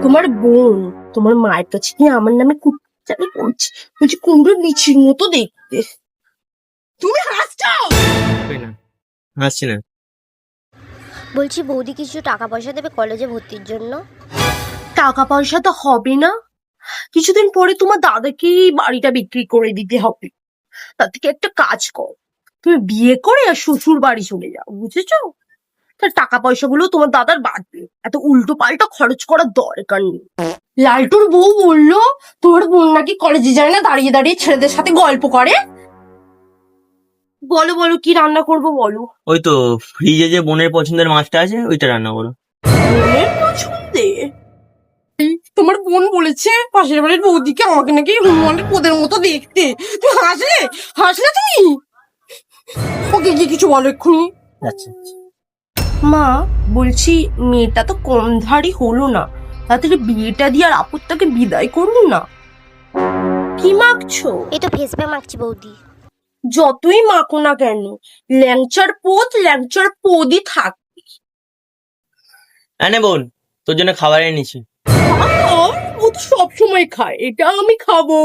তোমার বোন তোমার মায়ের কাছে নিয়ে আমার নামে কুটচালি করছে, বলছি কুমড়ো নিচির মতো দেখতে। তুমি হাসছো? কই না, হাসছি না। বলছি বৌদি কিছু টাকা পয়সা দেবে কলেজে ভর্তির জন্য? টাকা পয়সা তো হবে না, কিছুদিন পরে তোমার দাদাকে বাড়িটা বিক্রি করে দিতে হবে। তার থেকে একটা কাজ কর, তুমি বিয়ে করে আর শ্বশুর বাড়ি চলে যাও, বুঝেছো? তার টাকা পয়সাগুলো তোমার দাদার বাড়বে, এত উল্টো পাল্টা খরচ করার দরকার নেই। লালটুর বউ বললো তোমার বোন নাকি কলেজে যায় না, দাঁড়িয়ে দাঁড়িয়ে ছেলেদের সাথে গল্প করে। বলো বলো, কি রান্না করবো বলো। ওই তো ফ্রিজে যে বোনের পছন্দের মাছটা আছে ওইটা রান্না করো। বোনের পছন্দের? তোমার বোন বলেছে পাশের বাড়ির বৌদিকে আমাকে নাকি হনুমানের পোদের মতো দেখতে। তুমি হাসলে, হাসলে তুমি? ওকে গিয়ে কিছু বলো এক্ষুনি। আচ্ছা, মা, বলছি মেয়েটা তো কম ধারি হলো না, তাড়াতাড়ি বিয়েটা দিয়ে আর আপদটাকে বিদায় করুন না। কি মাখছো? এই তো ফেসপে মাখছি বৌদি। যতই মাখো না কেন, ল্যাংচার পোদই থাক। এনে বোন, তোর জন্য খাবার এনেছি। ও তো সবসময় খায়, এটা আমি খাবো।